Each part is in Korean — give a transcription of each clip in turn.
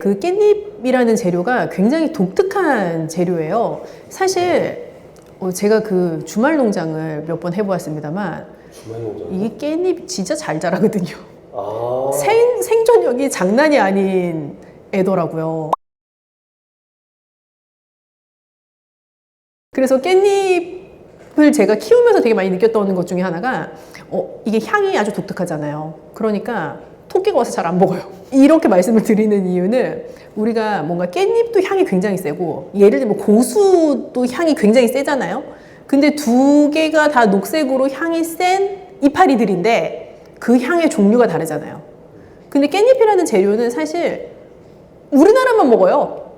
그 깻잎이라는 재료가 굉장히 독특한 재료예요. 사실 제가 그 주말 농장을 몇 번 해보았습니다만 주말 농장. 이게 깻잎 진짜 잘 자라거든요. 아. 생존력이 장난이 아닌 애더라고요. 그래서 깻잎을 제가 키우면서 되게 많이 느꼈던 것 중에 하나가 이게 향이 아주 독특하잖아요. 그러니까 토끼가 와서 잘 안 먹어요. 이렇게 말씀을 드리는 이유는 우리가 뭔가 깻잎도 향이 굉장히 세고 예를 들면 고수도 향이 굉장히 세잖아요. 근데 두 개가 다 녹색으로 향이 센 이파리들인데 그 향의 종류가 다르잖아요. 근데 깻잎이라는 재료는 사실 우리나라만 먹어요.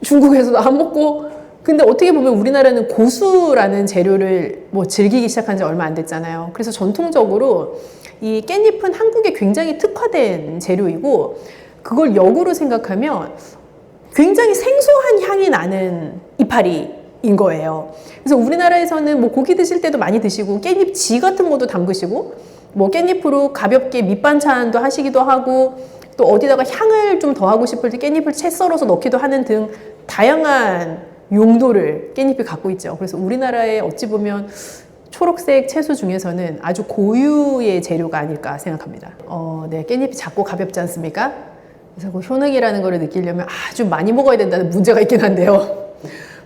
중국에서도 안 먹고. 근데 어떻게 보면 우리나라는 고수라는 재료를 즐기기 시작한 지 얼마 안 됐잖아요. 그래서 전통적으로 이 깻잎은 한국에 굉장히 특화된 재료이고 그걸 역으로 생각하면 굉장히 생소한 향이 나는 이파리인 거예요. 그래서 우리나라에서는 고기 드실 때도 많이 드시고 깻잎지 같은 것도 담그시고 깻잎으로 가볍게 밑반찬도 하시기도 하고 또 어디다가 향을 좀 더하고 싶을 때 깻잎을 채 썰어서 넣기도 하는 등 다양한 용도를 깻잎이 갖고 있죠. 그래서 우리나라에 어찌 보면 초록색 채소 중에서는 아주 고유의 재료가 아닐까 생각합니다. 네, 깻잎이 작고 가볍지 않습니까? 그래서 그 효능이라는 걸 느끼려면 아주 많이 먹어야 된다는 문제가 있긴 한데요.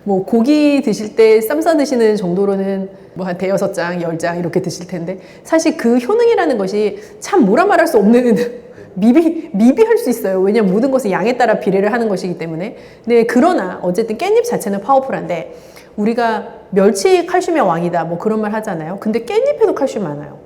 고기 드실 때 쌈 싸 드시는 정도로는 한 대여섯 장, 10장 이렇게 드실 텐데 사실 그 효능이라는 것이 참 뭐라 말할 수 없는 미비할 수 있어요. 왜냐하면 모든 것은 양에 따라 비례를 하는 것이기 때문에. 네, 그러나 어쨌든 깻잎 자체는 파워풀한데 우리가 멸치 칼슘의 왕이다 그런 말 하잖아요. 근데 깻잎에도 칼슘 많아요.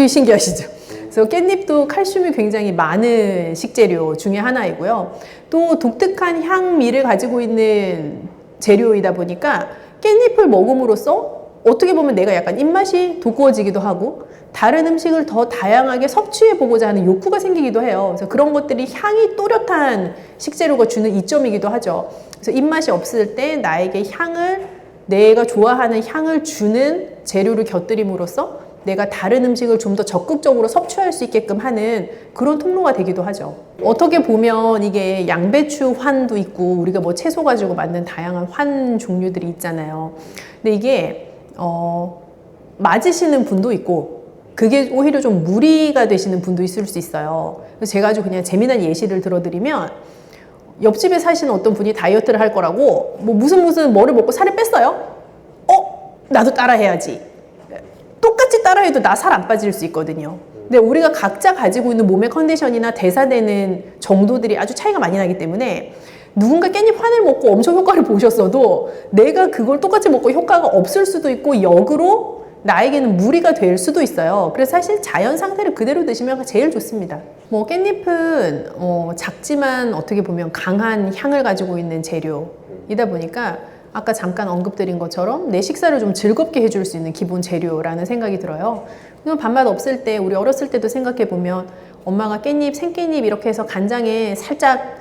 신기하시죠? 그래서 깻잎도 칼슘이 굉장히 많은 식재료 중에 하나이고요. 또 독특한 향미를 가지고 있는 재료이다 보니까 깻잎을 먹음으로써 어떻게 보면 내가 약간 입맛이 돋구어지기도 하고 다른 음식을 더 다양하게 섭취해보고자 하는 욕구가 생기기도 해요. 그래서 그런 것들이 향이 또렷한 식재료가 주는 이점이기도 하죠. 그래서 입맛이 없을 때 나에게 내가 좋아하는 향을 주는 재료를 곁들임으로써 내가 다른 음식을 좀 더 적극적으로 섭취할 수 있게끔 하는 그런 통로가 되기도 하죠. 어떻게 보면 이게 양배추 환도 있고 우리가 채소 가지고 만든 다양한 환 종류들이 있잖아요. 근데 이게 맞으시는 분도 있고 그게 오히려 좀 무리가 되시는 분도 있을 수 있어요. 그래서 제가 아주 그냥 재미난 예시를 들어드리면 옆집에 사시는 어떤 분이 다이어트를 할 거라고 무슨 뭐를 먹고 살을 뺐어요. 나도 따라 해야지. 똑같이 따라 해도 나 살 안 빠질 수 있거든요. 근데 우리가 각자 가지고 있는 몸의 컨디션이나 대사되는 정도들이 아주 차이가 많이 나기 때문에 누군가 깻잎 환을 먹고 엄청 효과를 보셨어도 내가 그걸 똑같이 먹고 효과가 없을 수도 있고 역으로 나에게는 무리가 될 수도 있어요. 그래서 사실 자연 상태를 그대로 드시면 제일 좋습니다. 깻잎은 작지만 어떻게 보면 강한 향을 가지고 있는 재료이다 보니까 아까 잠깐 언급드린 것처럼 내 식사를 좀 즐겁게 해줄 수 있는 기본 재료라는 생각이 들어요. 그럼 밥맛 없을 때 우리 어렸을 때도 생각해보면 엄마가 생깻잎 이렇게 해서 간장에 살짝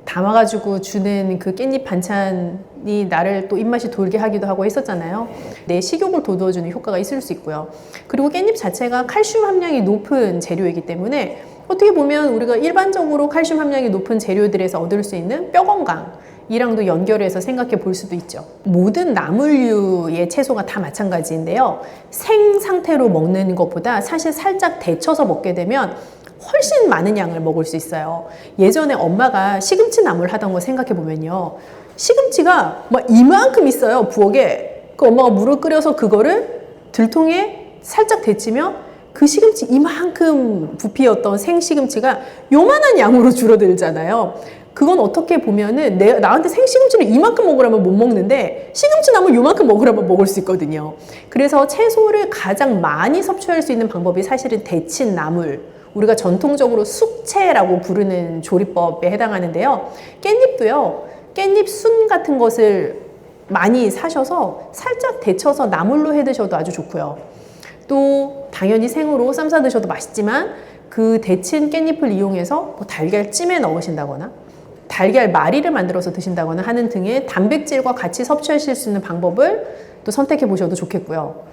담아가지고 주는 그 깻잎 반찬이 나를 또 입맛이 돌게 하기도 하고 했었잖아요. 내 식욕을 돋워주는 효과가 있을 수 있고요. 그리고 깻잎 자체가 칼슘 함량이 높은 재료이기 때문에 어떻게 보면 우리가 일반적으로 칼슘 함량이 높은 재료들에서 얻을 수 있는 뼈 건강이랑도 연결해서 생각해 볼 수도 있죠. 모든 나물류의 채소가 다 마찬가지인데요. 생 상태로 먹는 것보다 사실 살짝 데쳐서 먹게 되면 훨씬 많은 양을 먹을 수 있어요. 예전에 엄마가 시금치 나물 하던 거 생각해 보면요. 시금치가 이만큼 있어요, 부엌에. 그 엄마가 물을 끓여서 그거를 들통에 살짝 데치면 그 시금치 이만큼 부피였던 생시금치가 요만한 양으로 줄어들잖아요. 그건 어떻게 보면은 나한테 생시금치를 이만큼 먹으라면 못 먹는데 시금치 나물 요만큼 먹으라면 먹을 수 있거든요. 그래서 채소를 가장 많이 섭취할 수 있는 방법이 사실은 데친 나물, 우리가 전통적으로 숙채라고 부르는 조리법에 해당하는데요. 깻잎도요. 깻잎 순 같은 것을 많이 사셔서 살짝 데쳐서 나물로 해 드셔도 아주 좋고요. 또 당연히 생으로 쌈 싸 드셔도 맛있지만 그 데친 깻잎을 이용해서 달걀찜에 넣으신다거나 달걀 마리를 만들어서 드신다거나 하는 등의 단백질과 같이 섭취하실 수 있는 방법을 또 선택해 보셔도 좋겠고요.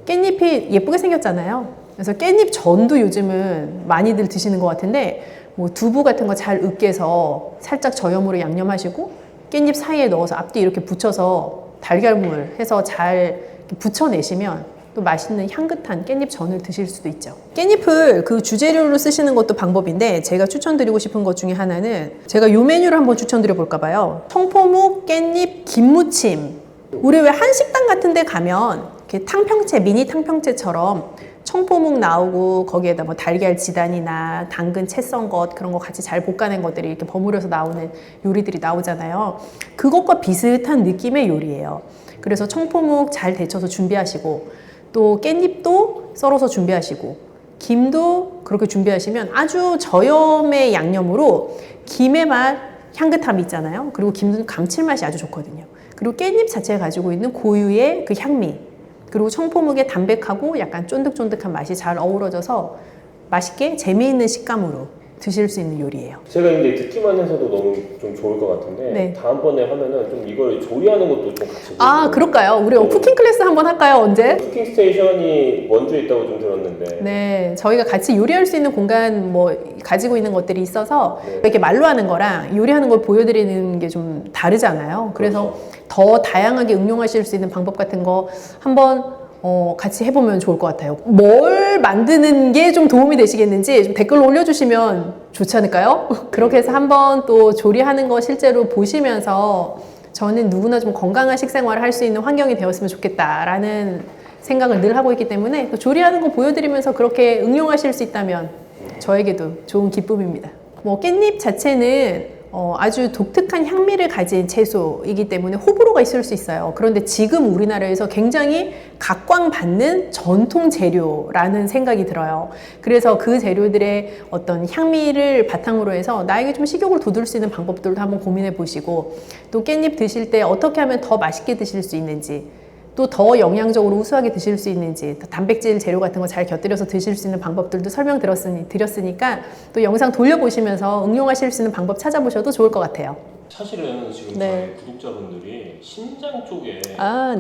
깻잎이 예쁘게 생겼잖아요. 그래서 깻잎 전도 요즘은 많이들 드시는 것 같은데 뭐 두부 같은 거 잘 으깨서 살짝 저염으로 양념하시고 깻잎 사이에 넣어서 앞뒤 이렇게 붙여서 달걀물 해서 잘 부쳐내시면 또 맛있는 향긋한 깻잎 전을 드실 수도 있죠. 깻잎을 그 주재료로 쓰시는 것도 방법인데 제가 추천드리고 싶은 것 중에 하나는 제가 이 메뉴를 한번 추천드려 볼까 봐요. 청포묵 깻잎 김무침. 우리 왜 한식당 같은 데 가면 이렇게 탕평채, 미니 탕평채처럼 청포묵 나오고 거기에다 뭐 달걀 지단이나 당근 채 썬 것 그런 거 같이 잘 볶아낸 것들이 이렇게 버무려서 나오는 요리들이 나오잖아요. 그것과 비슷한 느낌의 요리예요. 그래서 청포묵 잘 데쳐서 준비하시고 또 깻잎도 썰어서 준비하시고 김도 그렇게 준비하시면 아주 저염의 양념으로 김의 맛, 향긋함이 있잖아요. 그리고 김도 감칠맛이 아주 좋거든요. 그리고 깻잎 자체가 가지고 있는 고유의 그 향미 그리고 청포묵의 담백하고 약간 쫀득쫀득한 맛이 잘 어우러져서 맛있게 재미있는 식감으로 드실 수 있는 요리예요. 제가 근데 듣기만 해서도 너무 좀 좋을 것 같은데 네. 다음번에 하면은 좀 이걸 조리하는 것도 좀 같이 아, 그럴까요? 우리 네. 쿠킹 클래스 한번 할까요? 언제? 쿠킹 스테이션이 원주에 있다고 좀 들었는데 네, 저희가 같이 요리할 수 있는 공간 뭐 가지고 있는 것들이 있어서 네. 이렇게 말로 하는 거랑 요리하는 걸 보여드리는 게 좀 다르잖아요. 그래서 더 다양하게 응용하실 수 있는 방법 같은 거 한번 같이 해보면 좋을 것 같아요. 뭘 만드는 게 좀 도움이 되시겠는지 좀 댓글로 올려주시면 좋지 않을까요? 그렇게 해서 한번 또 조리하는 거 실제로 보시면서 저는 누구나 좀 건강한 식생활을 할 수 있는 환경이 되었으면 좋겠다라는 생각을 늘 하고 있기 때문에 또 조리하는 거 보여드리면서 그렇게 응용하실 수 있다면 저에게도 좋은 기쁨입니다. 뭐 깻잎 자체는 아주 독특한 향미를 가진 채소이기 때문에 호불호가 있을 수 있어요. 그런데 지금 우리나라에서 굉장히 각광받는 전통 재료라는 생각이 들어요. 그래서 그 재료들의 어떤 향미를 바탕으로 해서 나에게 좀 식욕을 돋울 수 있는 방법들도 한번 고민해 보시고 또 깻잎 드실 때 어떻게 하면 더 맛있게 드실 수 있는지 또 더 영양적으로 우수하게 드실 수 있는지 단백질 재료 같은 거 잘 곁들여서 드실 수 있는 방법들도 드렸으니까 또 영상 돌려보시면서 응용하실 수 있는 방법 찾아보셔도 좋을 것 같아요. 사실은 지금 네. 저희 구독자분들이 신장 쪽에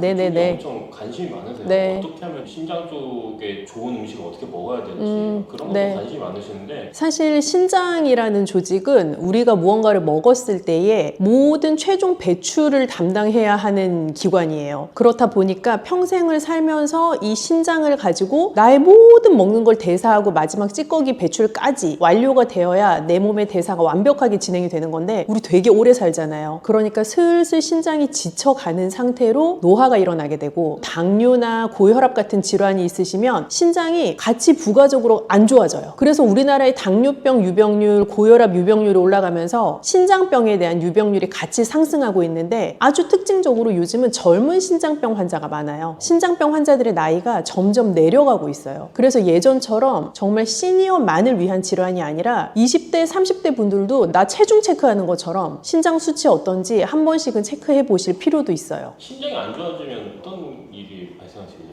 네네네. 엄청 관심이 많으세요. 네. 어떻게 하면 신장 쪽에 좋은 음식을 어떻게 먹어야 될지 그런 것도 네. 관심이 많으시는데 사실 신장이라는 조직은 우리가 무언가를 먹었을 때에 모든 최종 배출을 담당해야 하는 기관이에요. 그렇다 보니까 평생을 살면서 이 신장을 가지고 나의 모든 먹는 걸 대사하고 마지막 찌꺼기 배출까지 완료가 되어야 내 몸의 대사가 완벽하게 진행이 되는 건데 우리 되게 오래 살잖아요. 그러니까 슬슬 신장이 지쳐가는 상태로 노화가 일어나게 되고 당뇨나 고혈압 같은 질환이 있으시면 신장이 같이 부가적으로 안 좋아져요. 그래서 우리나라의 당뇨병 유병률, 고혈압 유병률이 올라가면서 신장병에 대한 유병률이 같이 상승하고 있는데 아주 특징적으로 요즘은 젊은 신장병 환자가 많아요. 신장병 환자들의 나이가 점점 내려가고 있어요. 그래서 예전처럼 정말 시니어만을 위한 질환이 아니라 20대, 30대 분들도 나 체중 체크하는 것처럼 신장 수치 어떤지 한 번씩은 체크해 보실 필요도 있어요. 신장이 안 좋아지면 어떤 일이 발생하시겠어요?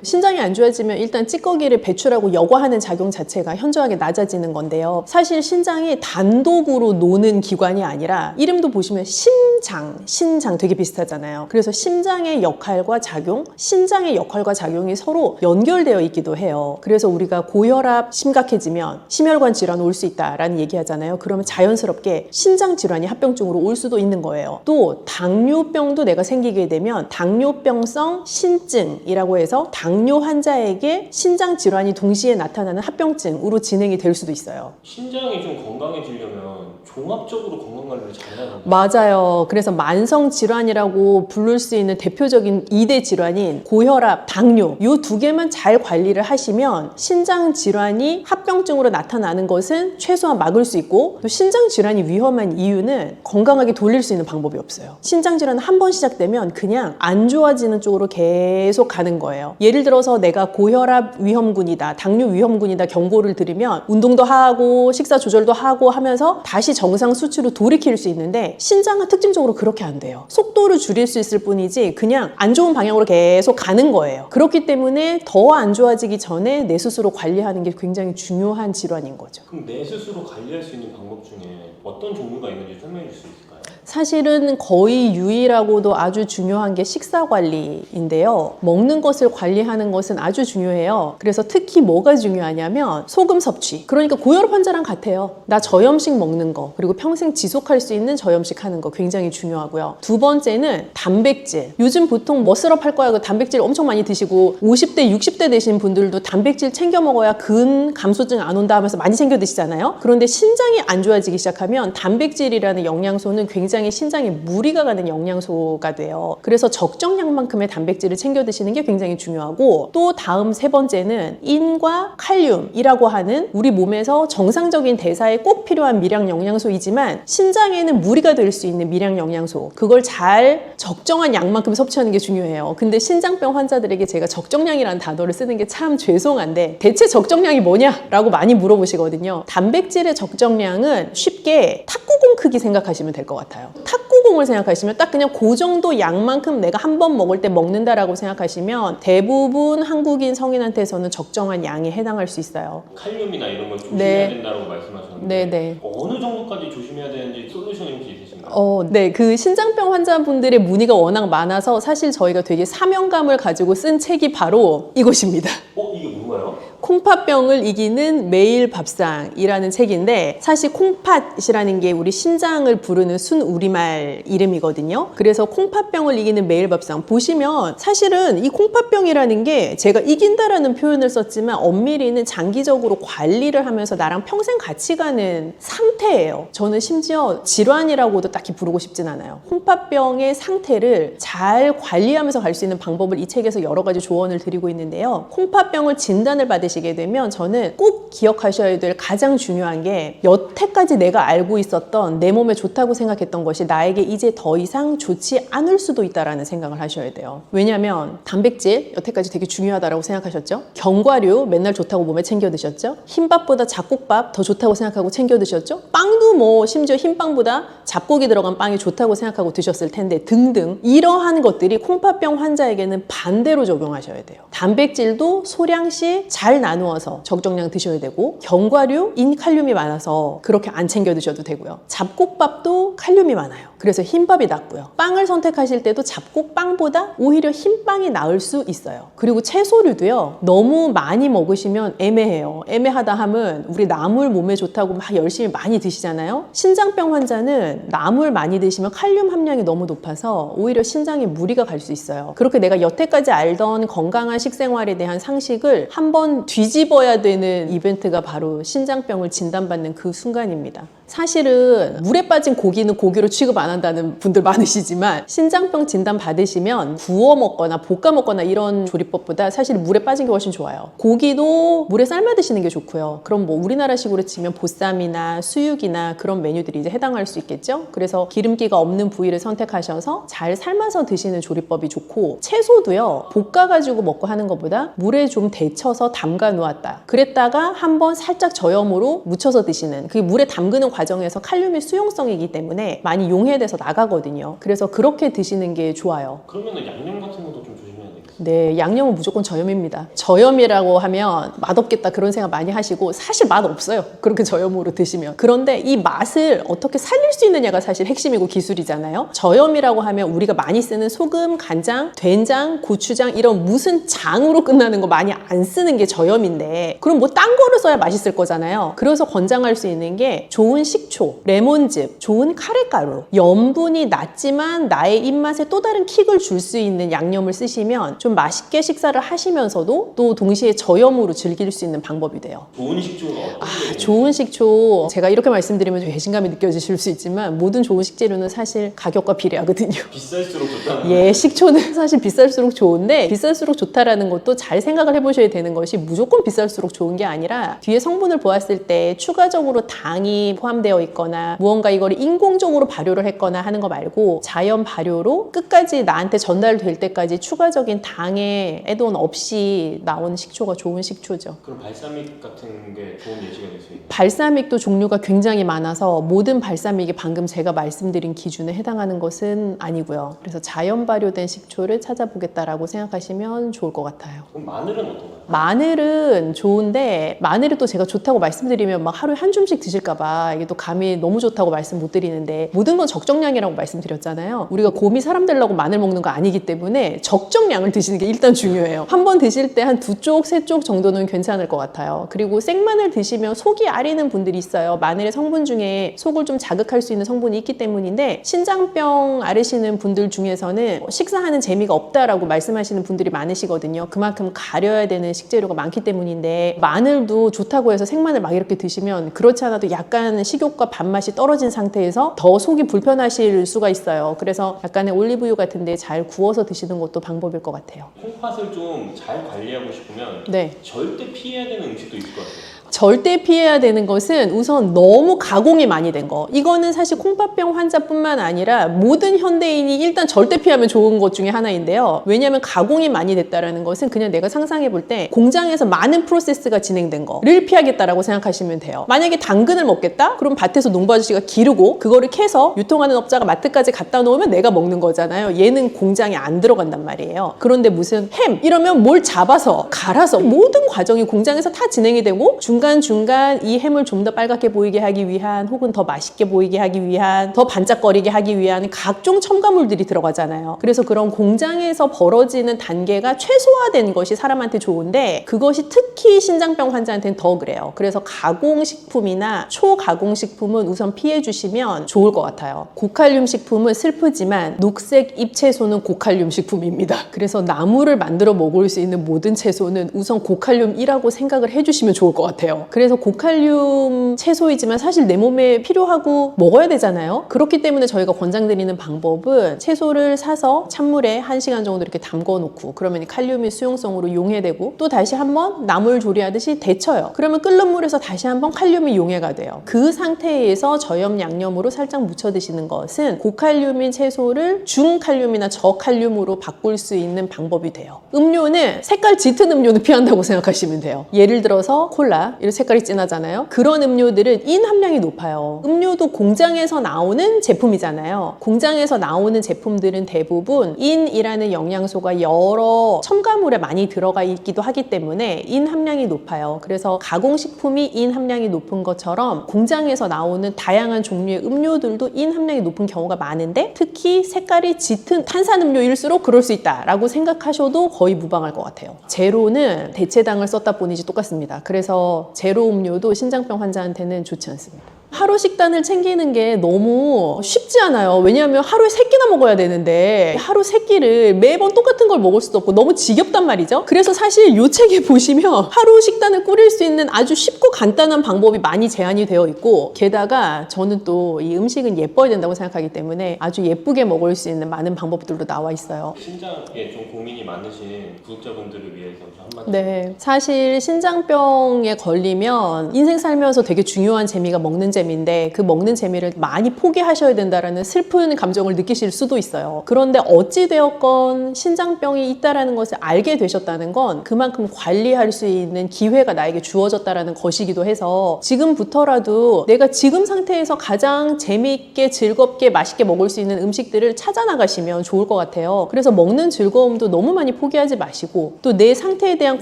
신장이 안 좋아지면 일단 찌꺼기를 배출하고 여과하는 작용 자체가 현저하게 낮아지는 건데요. 사실 신장이 단독으로 노는 기관이 아니라 이름도 보시면 신장 되게 비슷하잖아요. 그래서 심장의 역할과 작용, 신장의 역할과 작용이 서로 연결되어 있기도 해요. 그래서 우리가 고혈압 심각해지면 심혈관 질환 올 수 있다라는 얘기 하잖아요. 그러면 자연스럽게 신장 질환이 합병증으로 올 수도 있는 거예요. 또 당뇨병도 내가 생기게 되면 당뇨병성 신증이라고 해서 당뇨 환자에게 신장 질환이 동시에 나타나는 합병증으로 진행이 될 수도 있어요. 신장이 좀 건강해지려면 종합적으로 건강관리를 잘 해야 합니다. 맞아요. 그래서 만성 질환이라고 부를 수 있는 대표적인 2대 질환인 고혈압, 당뇨 이 두 개만 잘 관리를 하시면 신장 질환이 합병증으로 나타나는 것은 최소한 막을 수 있고 또 신장 질환이 위험한 이유는 건강하게 돌릴 수 있는 방법이 없어요. 신장 질환은 한 번 시작되면 그냥 안 좋아지는 쪽으로 계속 가는 거예요. 예를 들어서 내가 고혈압 위험군이다, 당뇨 위험군이다 경고를 들으면 운동도 하고 식사 조절도 하고 하면서 다시 정상 수치로 돌이킬 수 있는데 신장은 특징적으로 그렇게 안 돼요. 속도를 줄일 수 있을 뿐이지 그냥 안 좋은 방향으로 계속 가는 거예요. 그렇기 때문에 더 안 좋아지기 전에 내 스스로 관리하는 게 굉장히 중요한 질환인 거죠. 그럼 내 스스로 관리할 수 있는 방법 중에 어떤 종류가 있는지 설명해 줄 수 있을까요? 사실은 거의 유일하고도 아주 중요한 게 식사 관리인데요. 먹는 것을 관리하는 것은 아주 중요해요. 그래서 특히 뭐가 중요하냐면 소금 섭취. 그러니까 고혈압 환자랑 같아요. 나 저염식 먹는 거, 그리고 평생 지속할 수 있는 저염식 하는 거 굉장히 중요하고요. 두 번째는 단백질. 요즘 보통 머슬업 할 거야 그 단백질 엄청 많이 드시고 50대, 60대 되신 분들도 단백질 챙겨 먹어야 근 감소증 안 온다 하면서 많이 챙겨 드시잖아요. 그런데 신장이 안 좋아지기 시작하면 단백질이라는 영양소는 굉장히 신장에 무리가 가는 영양소가 돼요. 그래서 적정량만큼의 단백질을 챙겨 드시는 게 굉장히 중요하고, 또 다음 세 번째는 인과 칼륨이라고 하는 우리 몸에서 정상적인 대사에 꼭 필요한 미량 영양소이지만 신장에는 무리가 될 수 있는 미량 영양소, 그걸 잘 적정한 양만큼 섭취하는 게 중요해요. 근데 신장병 환자들에게 제가 적정량이라는 단어를 쓰는 게 참 죄송한데 대체 적정량이 뭐냐라고 많이 물어보시거든요. 단백질의 적정량은 쉽게 탁구공 크기 생각하시면 될 것 같아요. 탁구공을 생각하시면 딱 그냥 그 정도 양만큼 내가 한 번 먹을 때 먹는다라고 생각하시면 대부분 한국인 성인한테서는 적정한 양에 해당할 수 있어요. 칼륨이나 이런 걸 조심해야 네. 된다고 말씀하셨는데 네네. 어느 정도까지 조심해야 되는지 솔루션이 혹시 있으신가요? 네. 그 신장병 환자분들의 문의가 워낙 많아서 사실 저희가 되게 사명감을 가지고 쓴 책이 바로 이것입니다. 이게 뭔가요? 콩팥병을 이기는 매일 밥상이라는 책인데, 사실 콩팥이라는 게 우리 신장을 부르는 순우리말 이름이거든요. 그래서 콩팥병을 이기는 매일 밥상 보시면 사실은 이 콩팥병이라는 게 제가 이긴다라는 표현을 썼지만 엄밀히는 장기적으로 관리를 하면서 나랑 평생 같이 가는 상태예요. 저는 심지어 질환이라고도 딱히 부르고 싶진 않아요. 콩팥병의 상태를 잘 관리하면서 갈 수 있는 방법을 이 책에서 여러 가지 조언을 드리고 있는데요. 콩팥병을 진단을 받으시게 되면 저는 꼭 기억하셔야 될 가장 중요한 게, 여태까지 내가 알고 있었던 내 몸에 좋다고 생각했던 것이 나에게 이제 더 이상 좋지 않을 수도 있다라는 생각을 하셔야 돼요. 왜냐하면 단백질 여태까지 되게 중요하다고 생각하셨죠? 견과류 맨날 좋다고 몸에 챙겨 드셨죠? 흰밥보다 잡곡밥 더 좋다고 생각하고 챙겨 드셨죠? 빵도 뭐 심지어 흰빵보다 잡곡이 들어간 빵이 좋다고 생각하고 드셨을 텐데 등등, 이러한 것들이 콩팥병 환자에게는 반대로 적용하셔야 돼요. 단백질도 소량씩 잘 나누어서 적정량 드셔야 되고, 견과류, 인칼륨이 많아서 그렇게 안 챙겨 드셔도 되고요. 잡곡밥도 칼륨이 많아요. 그래서 흰밥이 낫고요. 빵을 선택하실 때도 잡곡빵보다 오히려 흰빵이 나을 수 있어요. 그리고 채소류도요, 너무 많이 먹으시면 애매해요. 애매하다 함은 우리 나물 몸에 좋다고 막 열심히 많이 드시잖아요. 신장병 환자는 나물 많이 드시면 칼륨 함량이 너무 높아서 오히려 신장에 무리가 갈 수 있어요. 그렇게 내가 여태까지 알던 건강한 식생활에 대한 상식을 한번 뒤집어야 되는 이벤트가 바로 신장병을 진단받는 그 순간입니다. 사실은 물에 빠진 고기는 고기로 취급 안 한다는 분들 많으시지만, 신장병 진단 받으시면 구워 먹거나 볶아 먹거나 이런 조리법보다 사실 물에 빠진 게 훨씬 좋아요. 고기도 물에 삶아 드시는 게 좋고요. 그럼 뭐 우리나라식으로 치면 보쌈이나 수육이나 그런 메뉴들이 이제 해당할 수 있겠죠. 그래서 기름기가 없는 부위를 선택하셔서 잘 삶아서 드시는 조리법이 좋고, 채소도요, 볶아가지고 먹고 하는 것보다 물에 좀 데쳐서 담가 놓았다, 그랬다가 한번 살짝 저염으로 묻혀서 드시는, 그게 물에 담그는 과정에서 칼륨의 수용성이기 때문에 많이 용해돼서 나가거든요. 그래서 그렇게 드시는 게 좋아요. 그러면 양념 같은 것도 좀 조심해야 되겠어요? 네, 양념은 무조건 저염입니다. 저염이라고 하면 맛없겠다 그런 생각 많이 하시고, 사실 맛 없어요. 그렇게 저염으로 드시면. 그런데 이 맛을 어떻게 살릴 수 있느냐가 사실 핵심이고 기술이잖아요. 저염이라고 하면 우리가 많이 쓰는 소금, 간장, 된장, 고추장 이런 무슨 장으로 끝나는 거 많이 안 쓰는 게 저염인데, 그럼 뭐 딴 거를 써야 맛있을 거잖아요. 그래서 권장할 수 있는 게 좋은 식초, 레몬즙, 좋은 카레가루, 염분이 낮지만 나의 입맛에 또 다른 킥을 줄 수 있는 양념을 쓰시면 좀 맛있게 식사를 하시면서도 또 동시에 저염으로 즐길 수 있는 방법이 돼요. 좋은 식초가 어떤 게 좋은 식초, 제가 이렇게 말씀드리면 좀 배신감이 느껴지실 수 있지만 모든 좋은 식재료는 사실 가격과 비례하거든요. 비쌀수록 좋다는 예, 식초는 사실 비쌀수록 좋은데, 비쌀수록 좋다라는 것도 잘 생각을 해보셔야 되는 것이 무조건 비쌀수록 좋은 게 아니라 뒤에 성분을 보았을 때 추가적으로 당이 포함되어 있거나 무언가 이걸 인공적으로 발효를 했거나 하는 거 말고 자연 발효로 끝까지 나한테 전달될 때까지 추가적인 당에 애돈 없이 나온 식초가 좋은 식초죠. 그럼 발사믹 같은 게 좋은 예시가 될 수 있나요? 발사믹도 종류가 굉장히 많아서 모든 발사믹이 방금 제가 말씀드린 기준에 해당하는 것은 아니고요. 그래서 자연 발효된 식초를 찾아보겠다라고 생각하시면 좋을 것 같아요. 그럼 마늘은 어떤가요? 마늘은 좋은데 마늘이 또 제가 좋다고 말씀드리면 막 하루에 한 줌씩 드실까봐 이게 또 감이 너무 좋다고 말씀 못 드리는데 모든 건 적정량이라고 말씀드렸잖아요. 우리가 곰이 사람 되려고 마늘 먹는 거 아니기 때문에 적정량을 드시는 게 일단 중요해요. 한 번 드실 때 한 2쪽, 3쪽 정도는 괜찮을 것 같아요. 그리고 생마늘 드시면 속이 아리는 분들이 있어요. 마늘의 성분 중에 속을 좀 자극할 수 있는 성분이 있기 때문인데 신장병 앓으시는 분들 중에서는 식사하는 재미가 없다라고 말씀하시는 분들이 많으시거든요. 그만큼 가려야 되는 식재료가 많기 때문인데 마늘도 좋다고 해서 생마늘 막 이렇게 드시면 그렇지 않아도 약간 식욕과 밥맛이 떨어진 상태에서 더 속이 불편하실 수가 있어요. 그래서 약간의 올리브유 같은데 잘 구워서 드시는 것도 방법일 것 같아요. 콩팥을 좀 잘 관리하고 싶으면 네. 절대 피해야 되는 음식도 있을 것 같아요. 절대 피해야 되는 것은 우선 너무 가공이 많이 된 거. 이거는 사실 콩팥병 환자뿐만 아니라 모든 현대인이 일단 절대 피하면 좋은 것 중에 하나인데요. 왜냐하면 가공이 많이 됐다는 것은 그냥 내가 상상해 볼 때 공장에서 많은 프로세스가 진행된 거를 피하겠다라고 생각하시면 돼요. 만약에 당근을 먹겠다? 그럼 밭에서 농부 아저씨가 기르고 그거를 캐서 유통하는 업자가 마트까지 갖다 놓으면 내가 먹는 거잖아요. 얘는 공장에 안 들어간단 말이에요. 그런데 무슨 햄 이러면 뭘 잡아서 갈아서 모든 과정이 공장에서 다 진행이 되고 중간중간 이 햄을 좀 더 빨갛게 보이게 하기 위한 혹은 더 맛있게 보이게 하기 위한 더 반짝거리게 하기 위한 각종 첨가물들이 들어가잖아요. 그래서 그런 공장에서 벌어지는 단계가 최소화된 것이 사람한테 좋은데 그것이 특히 신장병 환자한테는 더 그래요. 그래서 가공식품이나 초가공식품은 우선 피해 주시면 좋을 것 같아요. 고칼륨 식품은 슬프지만 녹색 잎채소는 고칼륨 식품입니다. 그래서 나물을 만들어 먹을 수 있는 모든 채소는 우선 고칼륨이라고 생각을 해주시면 좋을 것 같아요. 그래서 고칼륨 채소이지만 사실 내 몸에 필요하고 먹어야 되잖아요. 그렇기 때문에 저희가 권장드리는 방법은 채소를 사서 찬물에 1시간 정도 이렇게 담궈 놓고 그러면 이 칼륨이 수용성으로 용해되고 또 다시 한번 나물 조리하듯이 데쳐요. 그러면 끓는 물에서 다시 한번 칼륨이 용해가 돼요. 그 상태에서 저염 양념으로 살짝 묻혀 드시는 것은 고칼륨인 채소를 중칼륨이나 저칼륨으로 바꿀 수 있는 방법이 돼요. 음료는 색깔 짙은 음료는 피한다고 생각하시면 돼요. 예를 들어서 콜라, 이런 색깔이 진하잖아요. 그런 음료들은 인 함량이 높아요. 음료도 공장에서 나오는 제품이잖아요. 공장에서 나오는 제품들은 대부분 인이라는 영양소가 여러 첨가물에 많이 들어가 있기도 하기 때문에 인 함량이 높아요. 그래서 가공식품이 인 함량이 높은 것처럼 공장에서 나오는 다양한 종류의 음료들도 인 함량이 높은 경우가 많은데 특히 색깔이 짙은 탄산음료일수록 그럴 수 있다라고 생각하셔도 거의 무방할 것 같아요. 제로는 대체당을 썼다 뿐이지 똑같습니다. 그래서 제로 음료도 신장병 환자한테는 좋지 않습니다. 하루 식단을 챙기는 게 너무 쉽지 않아요. 왜냐하면 하루에 3끼나 먹어야 되는데 하루 3끼를 매번 똑같은 걸 먹을 수도 없고 너무 지겹단 말이죠. 그래서 사실 이 책에 보시면 하루 식단을 꾸릴 수 있는 아주 쉽고 간단한 방법이 많이 제한이 되어 있고 게다가 저는 또 이 음식은 예뻐야 된다고 생각하기 때문에 아주 예쁘게 먹을 수 있는 많은 방법들도 나와 있어요. 신장에 좀 고민이 많으신 구독자분들을 위해서 한마디. 네, 사실 신장병에 걸리면 인생 살면서 되게 중요한 재미가 먹는 재미인데 그 먹는 재미를 많이 포기하셔야 된다라는 슬픈 감정을 느끼실 수도 있어요. 그런데 어찌되었건 신장병이 있다라는 것을 알게 되셨다는 건 그만큼 관리할 수 있는 기회가 나에게 주어졌다라는 것이기도 해서 지금부터라도 내가 지금 상태에서 가장 재미있게 즐겁게 맛있게 먹을 수 있는 음식들을 찾아 나가시면 좋을 것 같아요. 그래서 먹는 즐거움도 너무 많이 포기하지 마시고 또 내 상태에 대한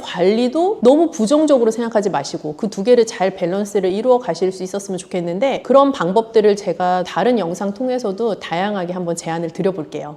관리도 너무 부정적으로 생각하지 마시고 그 두 개를 잘 밸런스를 이루어 가실 수 있었으면 좋겠는데 그런 방법들을 제가 다른 영상 통해서도 다양하게 한번 제안을 드려볼게요.